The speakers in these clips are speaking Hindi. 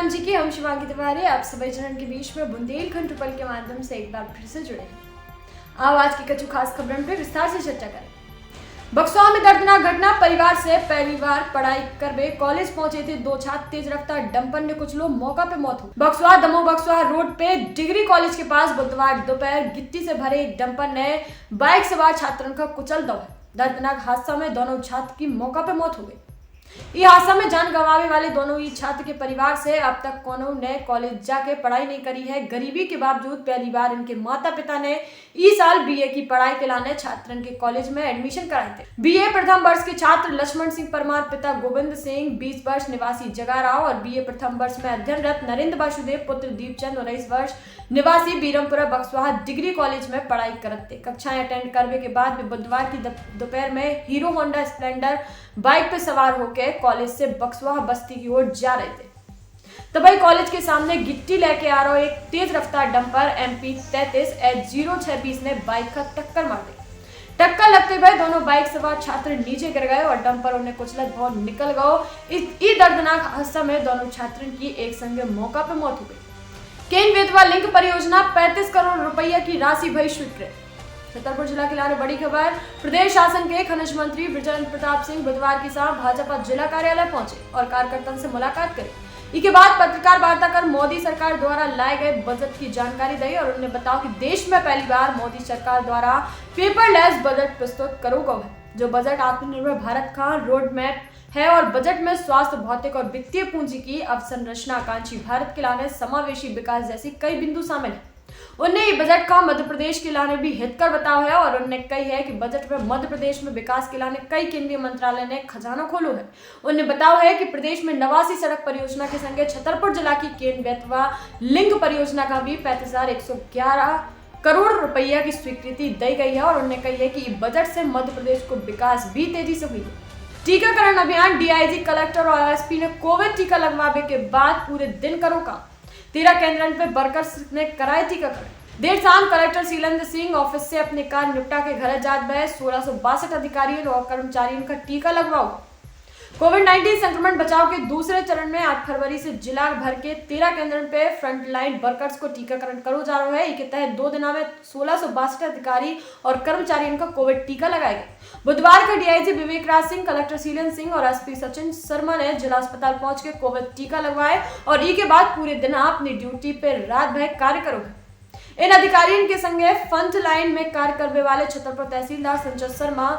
राम जी की। हम शिवांगी तिवारी आप सभी जनन के बीच में बुंदेलखंड ट्रिपल के माध्यम से एक बार फिर से जुड़े हैं। आज की कछु खास खबरों पर विस्तार से चर्चा करें। बक्सवा में दर्दनाक घटना। परिवार से पहली बार पढ़ाई करने कॉलेज पहुंचे थे दो छात्र, तेज रफ्तार डंपर ने कुचलो, मौका पे मौत हुई। बक्सवा दमोह बक्सवा रोड पे डिग्री कॉलेज के पास बुधवार दोपहर गिट्टी से भरे एक डंपर ने बाइक सवार छात्रों का कुचल दिया। दर्दनाक हादसा में दोनों छात्र की मौका पे मौत हो गई। इस हादसा में जान गंवाने वाले दोनों ही छात्र के परिवार से अब तक कोनो ने कॉलेज जाके पढ़ाई नहीं करी है। गरीबी के बावजूद पहली बार इनके माता पिता ने इस साल बीए की पढ़ाई के लाने छात्रन के कॉलेज में एडमिशन कराए थे। बीए प्रथम वर्ष के छात्र लक्ष्मण सिंह परमार, पिता गोविंद सिंह 20 वर्ष निवासी जगाराव और बीए प्रथम वर्ष में अध्ययनरत नरेंद्र वासुदेव पुत्र दीपचंद 19 वर्ष निवासी बीरमपुरा बक्सवा डिग्री कॉलेज में पढ़ाई करते। कक्षाएं अटेंड करने के बाद वे बुधवार की दोपहर में हीरो होंडा स्प्लेंडर बाइक पर सवार होकर कॉलेज से बक्सवा बस्ती की ओर जा रहे थे। तभी कॉलेज के सामने गिट्टी लेके आ रहा एक तेज रफ्तार डंपर MP 33 H0620 ने बाइक का टक्कर मार दी। टक्कर लगते हुए दोनों बाइक सवार छात्र नीचे गिर गए और डंपर उन्हें कुचलत बहुत निकल गए। इस दर्दनाक हादसा में दोनों छात्रों की एक संग मौका पर मौत हो गई। केन बेतवा लिंक परियोजना 35 करोड़ रुपया की राशि भई स्वीकृत। छतरपुर जिला के लाने बड़ी खबर। प्रदेश शासन के खनिज मंत्री बृजेंद्र प्रताप सिंह बुधवार की शाम भाजपा जिला कार्यालय पहुंचे और कार्यकर्ताओं से मुलाकात करी। इसके बाद पत्रकार वार्ता कर मोदी सरकार द्वारा लाए गए बजट की जानकारी दी और उन्होंने बताया कि देश में पहली बार मोदी सरकार द्वारा पेपरलेस बजट प्रस्तुत करो गया है। जो बजट आत्मनिर्भर भारत का रोड मैप है और बजट में स्वास्थ्य, भौतिक और वित्तीय पूंजी की अवसंरचना, आकांक्षी भारत के लाने समावेशी विकास जैसी कई बिंदु शामिल है। उन्हें ये बजट का मध्य प्रदेश के लाने भी हितकर बताया है और उन्होंने कही है कि बजट में मध्य प्रदेश में विकास के लाने कई केंद्रीय मंत्रालय ने खजाना खोलो है। उन्हें बताया है कि प्रदेश में 89 सड़क परियोजना के संगे छतरपुर जिला की केन बेतवा लिंक परियोजना का भी 35,111 करोड़ रुपया की स्वीकृति दी गई है और उन्होंने कही है कि बजट से मध्य प्रदेश को विकास भी तेजी से हुई है। टीकाकरण अभियान। DIG, कलेक्टर और SP ने कोविड टीका लगवाने के बाद पूरे दिन करो काम। 13 केंद्रों पे वर्कर्स ने कराए टीकाकरण। देर शाम कलेक्टर शीलेंद्र सिंह ऑफिस से अपने कार्य निपटा के घर जात भय 1662 अधिकारियों और कर्मचारियों का टीका लगवाओ। कोविड-19 संक्रमण बचाव के दूसरे चरण में 8 फरवरी से जिला भर के 13 केंद्रों पे फ्रंटलाइन वर्कर्स को टीकाकरण करो जा रहा है। इसके तहत 2 दिनों में 1662 अधिकारी और कर्मचारियों का कोविड टीका लगाया गया। बुधवार को DIG विवेक राज सिंह, कलेक्टर शीलेंद्र सिंह और SP सचिन शर्मा ने जिला अस्पताल पहुंच के कोविड टीका लगवाए और इसके बाद पूरे दिन अपनी ड्यूटी पे रात भर कार्य करोगे। इन अधिकारियों के संगे फ्रंट लाइन में कार्य करने वाले छतरपुर तहसीलदार संजय शर्मा,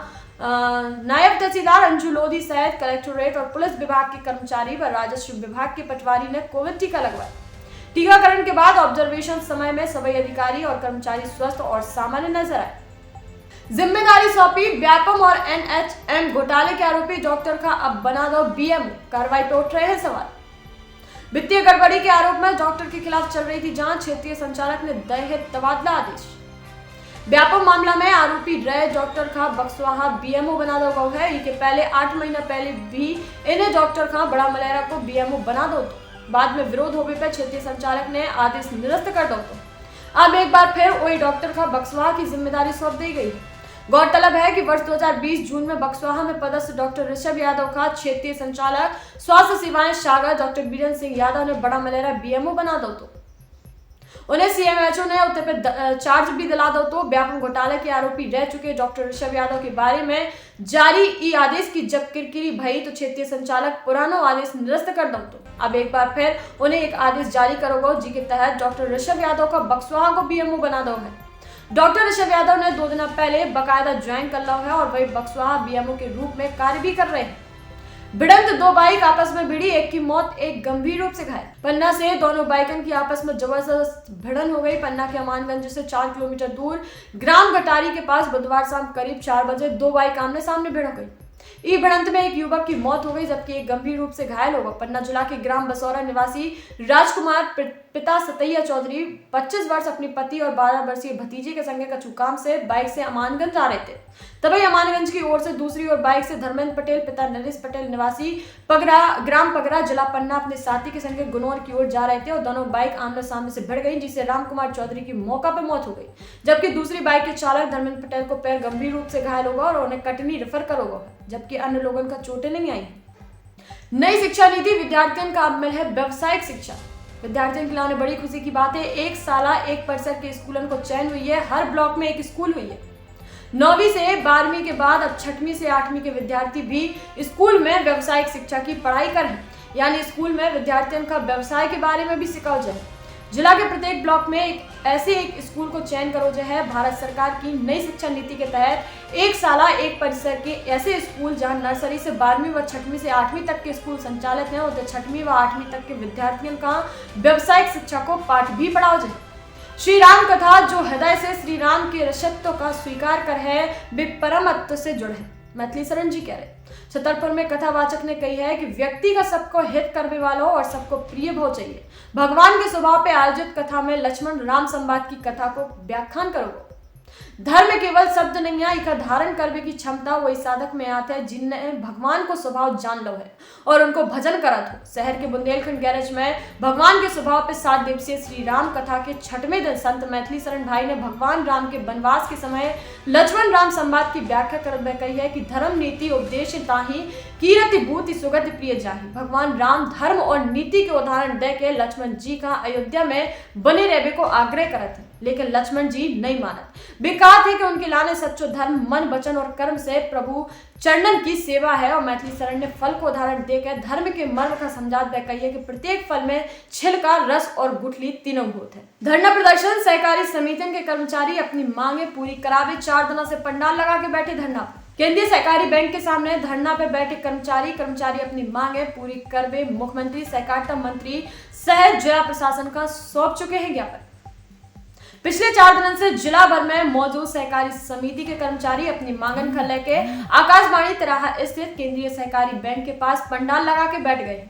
नायब तहसीलदार अंजू लोधी सहित कलेक्टोरेट और पुलिस विभाग के कर्मचारी व राजस्व विभाग के पटवारी ने कोविड टीका लगवाया। टीकाकरण के बाद ऑब्जर्वेशन समय में सभी अधिकारी और कर्मचारी स्वस्थ और सामान्य नजर आए। जिम्मेदारी सौंपी। व्यापम और NHM घोटाले के आरोपी डॉक्टर का अब बना दो BMO। कार्रवाई पे उठ रहे हैं सवाल। वित्तीय गड़बड़ी के आरोप में डॉक्टर के खिलाफ चल रही थी जांच। क्षेत्रीय संचालक ने दिए है तबादला आदेश। व्यापम मामला में आरोपी रहे डॉक्टर का बक्सवा BMO बना दो गौ है। इसके पहले 8 महीना पहले भी इन्हें डॉक्टर का बड़ा मलेरा को BMO बना दो तो बाद में विरोध होने पर क्षेत्रीय संचालक ने आदेश निरस्त कर दो तो अब एक बार फिर वही डॉक्टर का बक्सवा की जिम्मेदारी सौंप दी गई है। गौरतलब है कि वर्ष 2020 जून में बक्सवा में पदस्थ डॉक्टर ऋषभ यादव का क्षेत्रीय संचालक स्वास्थ्य सेवाएं सागर डॉक्टर बीरेंद्र सिंह यादव ने बड़ा मलेरा BMO बना दो तो उन्हें CMHO ने उत्तर पे चार्ज भी दिला दो तो व्यापम घोटाले के आरोपी रह चुके डॉक्टर ऋषभ यादव के बारे में जारी ई आदेश की जब किरकिरी भई तो क्षेत्रीय संचालक पुराना आदेश निरस्त कर दो तो अब एक बार फिर उन्हें एक आदेश जारी करोगे जिसके तहत डॉक्टर ऋषभ यादव का बक्सवा को BMO बना दो है। डॉक्टर ऋषभ यादव ने 2 दिन पहले बकायदा ज्वाइन कर लो है और वही बक्सवा BMO के रूप में कार्य भी कर रहे हैं। भिड़ंत। 2 बाइक आपस में भिड़ी, एक की मौत, एक गंभीर रूप से घायल। पन्ना से दोनों बाइकन की आपस में जबरदस्त भिड़न हो गई। पन्ना के अमानगंज से 4 किलोमीटर दूर ग्राम गटारी के पास बुधवार शाम करीब 4 बजे 2 बाइक आमने सामने भिड़ गई। इस भिड़ंत में एक युवक की मौत हो गई जबकि एक गंभीर रूप से घायल हो गया। पन्ना जिला के ग्राम बसौरा निवासी राजकुमार पिता सतैया चौधरी 25 वर्ष अपनी पति और 12 वर्षीय भतीजे के संगे कछु काम से बाइक से अमानगंज जा रहे थे। तभी अमानगंज की ओर से दूसरी ओर बाइक से धर्मेंद्र पटेल पिता नरेश पटेल निवासी पगरा ग्राम पगरा जिला पन्ना अपने साथी के संगे गुनौर की ओर जा रहे थे और दोनों बाइक आमने सामने से भिड़ गई जिससे रामकुमार चौधरी की मौका पर मौत हो गई जबकि दूसरी बाइक के चालक धर्मेंद्र पटेल को पैर गंभीर रूप से घायल होगा और उन्हें कटनी रेफर करोगा जबकि अन्य लोगों का चोटें नहीं आई। नई शिक्षा नीति विद्यार्थियों का अब मिल है व्यावसायिक शिक्षा। विद्यार्थियों के लिए बड़ी खुशी की बात है, एक साला एक परिसर के स्कूलों को चयन हुई है। हर ब्लॉक में एक स्कूल हुई है। 9वीं से 12वीं के बाद अब 6वीं से 8वीं के विद्यार्थी भी स्कूल में व्यावसायिक शिक्षा की पढ़ाई करें, यानी स्कूल में विद्यार्थियों का व्यवसाय के बारे में भी सिखाओ जाए। जिला के प्रत्येक ब्लॉक में एक स्कूल को चयन करो जो है। भारत सरकार की नई शिक्षा नीति के तहत एक साला एक परिसर के ऐसे स्कूल जहां नर्सरी से 12वीं व 6वीं से 8वीं तक के स्कूल संचालित हैं, और 6वीं व 8वीं तक के विद्यार्थियों का व्यवसायिक शिक्षा को पाठ भी पढ़ाओ जाए। श्री राम कथा जो हृदय से श्री राम के रक्षत्व का स्वीकार कर है, वे परमत्व से जुड़े हैं। मैथिली शरण जी कह रहे। छतरपुर में कथावाचक ने कही है कि व्यक्ति का सबको हित करने वाला हो और सबको प्रिय भाव चाहिए। भगवान के स्वभाव पे आयोजित कथा में लक्ष्मण राम संवाद की कथा को व्याख्यान करो। धर्म केवल शब्द नहीं है, इका धारण करने की क्षमता वही साधक में आते हैं जिनने भगवान को स्वभाव जान लो है और उनको भजन करत हो। शहर के बुंदेलखंड गैरेज में भगवान के स्वभाव पे 7 दिवसीय श्री राम कथा के 6वें दिन संत मैथिली शरण भाई ने भगवान राम के वनवास के समय लक्ष्मण राम संवाद की व्याख्या करते हुए कही है कि धर्म नीति उपदेश ताही कीरति भूति सुगति प्रिय जाहि। भगवान राम धर्म और नीति के उदाहरण दे के लक्ष्मण जी का अयोध्या में बने रहने को आग्रह करत है, लेकिन लक्ष्मण जी नहीं मानत। बेकार थे कि उनके लाने सच्चो धर्म मन वचन और कर्म से प्रभु चरणन की सेवा है। और मैथिली शरण ने फल को उदाहरण देकर धर्म के मर्म का समझात वे कही है कि प्रत्येक फल में छिलका, रस और गुठली तीनों भूत है। धरना प्रदर्शन सहकारी समितियों के कर्मचारी अपनी मांगे पूरी करावे 4 दिनों से पंडाल लगा के बैठे धरना। केंद्रीय सहकारी बैंक के सामने धरना पे बैठे कर्मचारी अपनी मांगे पूरी करवे मुख्यमंत्री सहकारिता मंत्री सह जिला प्रशासन का सौंप चुके हैं ज्ञापन। पिछले 4 दिनों से जिला भर में मौजूद सहकारी समिति के कर्मचारी अपनी मांगन को लेकर आकाशवाणी तिराहा स्थित केंद्रीय सहकारी बैंक के पास पंडाल लगा के बैठ गए।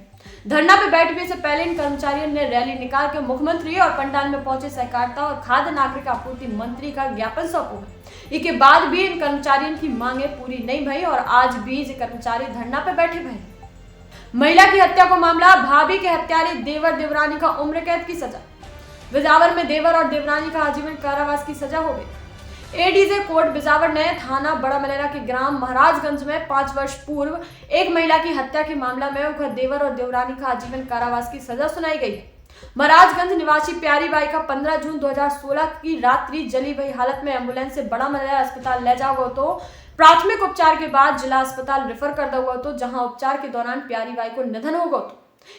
धरना पे बैठने से पहले इन कर्मचारियों ने रैली निकाल के मुख्यमंत्री और पंडाल में पहुंचे सहकारिता और खाद्य नागरिक आपूर्ति मंत्री का ज्ञापन सौंपा। इसके बाद भी इन कर्मचारियों की मांगे पूरी नहीं भई और आज भी ये कर्मचारी धरना पे बैठे हुए। महिला की हत्या को मामला, भाभी के हत्यारे देवर देवरानी का उम्र कैद की सजा। बिजावर में देवर और देवरानी का आजीवन कारावास की सजा हो गई। एडीजे कोर्ट बिजावर ने थाना बड़ा मलेरा के ग्राम महाराजगंज में 5 वर्ष पूर्व एक महिला की हत्या के मामला में उनका देवर और देवरानी का आजीवन कारावास की सजा सुनाई गई है। महाराजगंज निवासी प्यारी बाई का 15 जून 2016 की रात्रि जली हुई हालत में एम्बुलेंस से बड़ा मलेरा अस्पताल ले जाओ तो प्राथमिक उपचार के बाद जिला अस्पताल रेफर कर दो तो जहां उपचार के दौरान प्यारी बाई को निधन हो गया।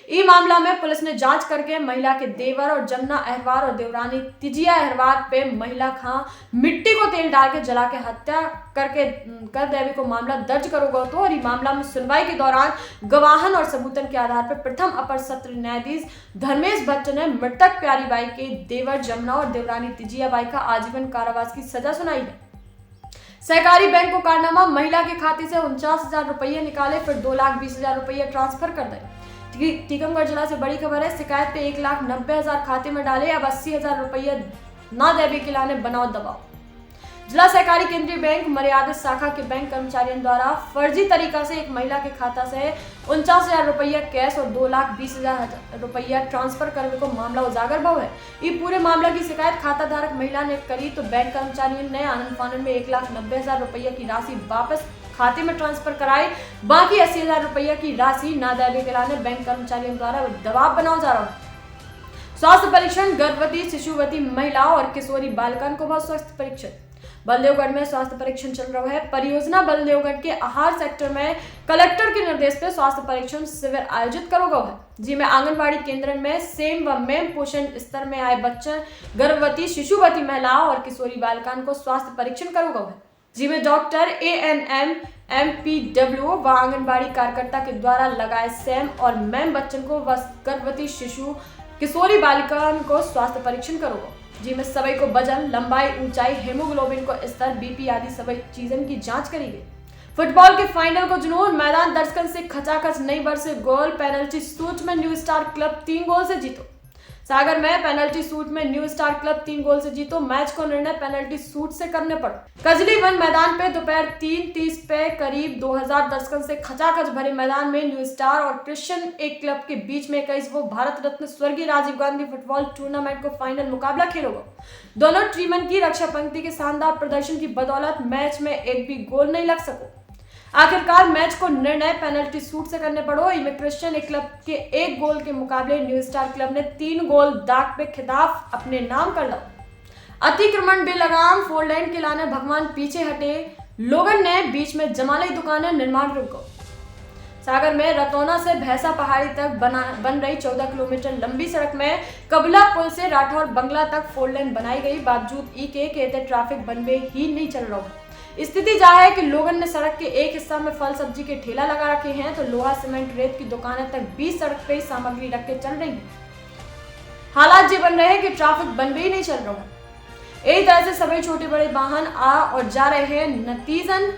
इस मामला में पुलिस ने जांच करके महिला के देवर और जमुना अहरवार और देवरानी तिजिया अहरवार पे महिला खां मिट्टी को तेल डाल के जला के हत्या कर देवी को मामला दर्ज करोगे तो। और इस मामला में सुनवाई के दौरान गवाहन और सबूतन के आधार पर प्रथम अपर सत्र न्यायाधीश धर्मेश भट्ट ने मृतक प्यारी बाई के देवर जमुना और देवरानी तिजिया बाई का आजीवन कारावास की सजा सुनाई है। सहकारी बैंक को कारनामा, महिला के खाते से 49,000 रुपये निकाले, फिर 2,20,000 रुपये ट्रांसफर कर दिए। टीकमगढ़ जिला से बड़ी खबर है, शिकायत पे 1,90,000 खाते में डाले, अब 80,000 रुपये ना देवे के लाने बनाओ दबाव। जिला सहकारी केंद्रीय बैंक मर्यादित शाखा के बैंक कर्मचारियों द्वारा फर्जी तरीका से एक महिला के खाता से 49,000 रुपया कैश और 2,20,000 रुपया ट्रांसफर करने को मामला उजागर भाव है। ये पूरे मामला की शिकायत खाता धारक महिला ने करी तो बैंक कर्मचारियों ने आनंद फानन में 1,90,000 रुपया की राशि वापस खाते में ट्रांसफर कराई। बाकी 80,000 रुपया की राशि ना देवे के लाने बैंक कर्मचारियों द्वारा दबाव बनाया जा रहा है। स्वास्थ्य परीक्षण, गर्भवती शिशुवती महिला और किशोरी बालिकाओं को स्वास्थ्य परीक्षण। बलदेवगढ़ में स्वास्थ्य परीक्षण चल रहा है। परियोजना बलदेवगढ़ के आहार सेक्टर में कलेक्टर के निर्देश पे स्वास्थ्य परीक्षण शिविर आयोजित करो गया है, जिसमें आंगनबाड़ी केंद्र में सेम व मेम पोषण स्तर में आए बच्चे, गर्भवती शिशुवती महिलाओं और किशोरी बालिकाओं को स्वास्थ्य परीक्षण करो गया है, जिसमें डॉक्टर ANM MPW व आंगनबाड़ी कार्यकर्ता के द्वारा लगाए सेम और मेम बच्चों को व गर्भवती शिशु किशोरी बालिकाओं को स्वास्थ्य परीक्षण करोगे, जिसमें सभी को वजन, लंबाई, ऊंचाई, हेमोग्लोबिन को स्तर, BP आदि सभी चीजों की जांच करी गई। फुटबॉल के फाइनल को जुनून, मैदान दर्शकों से खचाखच नई बरसे गोल, पेनल्टी शूट में न्यू स्टार क्लब 3 गोल से जीतो। सागर में पेनल्टी शूट में न्यू स्टार क्लब 3 गोल से जीतो। मैच को निर्णय पेनल्टी शूट से करने पड़ा। कजली वन मैदान पे दोपहर 3:30 पे करीब 2000 दर्शकों से खचाखच भरे मैदान में न्यू स्टार और क्रिश्चियन एक क्लब के बीच में 21वां भारत रत्न स्वर्गीय राजीव गांधी फुटबॉल टूर्नामेंट को फाइनल मुकाबला खेलेगा। दोनों टीमों की रक्षा पंक्ति के शानदार प्रदर्शन की बदौलत मैच में एक भी गोल नहीं लग सको। आखिरकार मैच को निर्णय पेनल्टी शूट से करने पड़ो। इमिग्रेशन क्लब के 1 गोल के मुकाबले न्यू स्टार क्लब ने 3 गोल दाग पे खिताब अपने नाम कर लो। अतिक्रमण बेलगाम, 4 लेन के लाने भगवान पीछे हटे, लोगन ने बीच में जमाली दुकानें, निर्माण रुक गो। सागर में रतौना से भैंसा पहाड़ी तक बन रही 14 किलोमीटर लंबी सड़क में कबला पुल से राठौर बंगला तक 4 लेन बनाई गई, बावजूद ई के कहते ट्रैफिक बनवे ही नहीं चल रहा। स्थिति जा है कि लोगन ने सड़क के एक हिस्सा में फल सब्जी के ठेला लगा रखे हैं, तो लोहा सीमेंट रेत की दुकानें तक बीच सड़क पे सामग्री रख के चल रही है। हालात ये बन रहे हैं कि ट्रैफिक बनवे ही नहीं चल रहा है। एक तरह से सभी छोटे बड़े वाहन आ और जा रहे हैं, नतीजन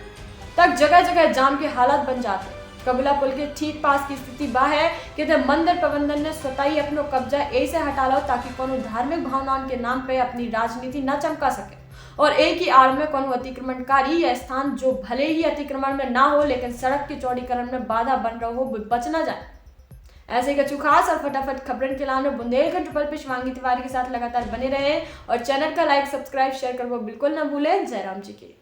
तक जगह जगह जाम के हालात बन जाते हैं। कबीला पुल के ठीक पास की स्थिति बा है कि मंदिर प्रबंधन ने स्वतः ही अपनो कब्जा ऐसे हटा लो ताकि कोनो धार्मिक भावनाओं के नाम पे अपनी राजनीति न चमका सके, और एक ही आड़ में कोनो अतिक्रमणकारी या स्थान जो भले ही अतिक्रमण में ना हो लेकिन सड़क के चौड़ीकरण में बाधा बन रहा हो, बच न जाए। ऐसे ही कछु खास और फटाफट खबरन के लाने बुंदेलखंड ट्रिपल पे शिवांगी तिवारी के साथ लगातार बने रहे और चैनल का लाइक, सब्सक्राइब, शेयर करना बिल्कुल न भूलें। जयराम जी की।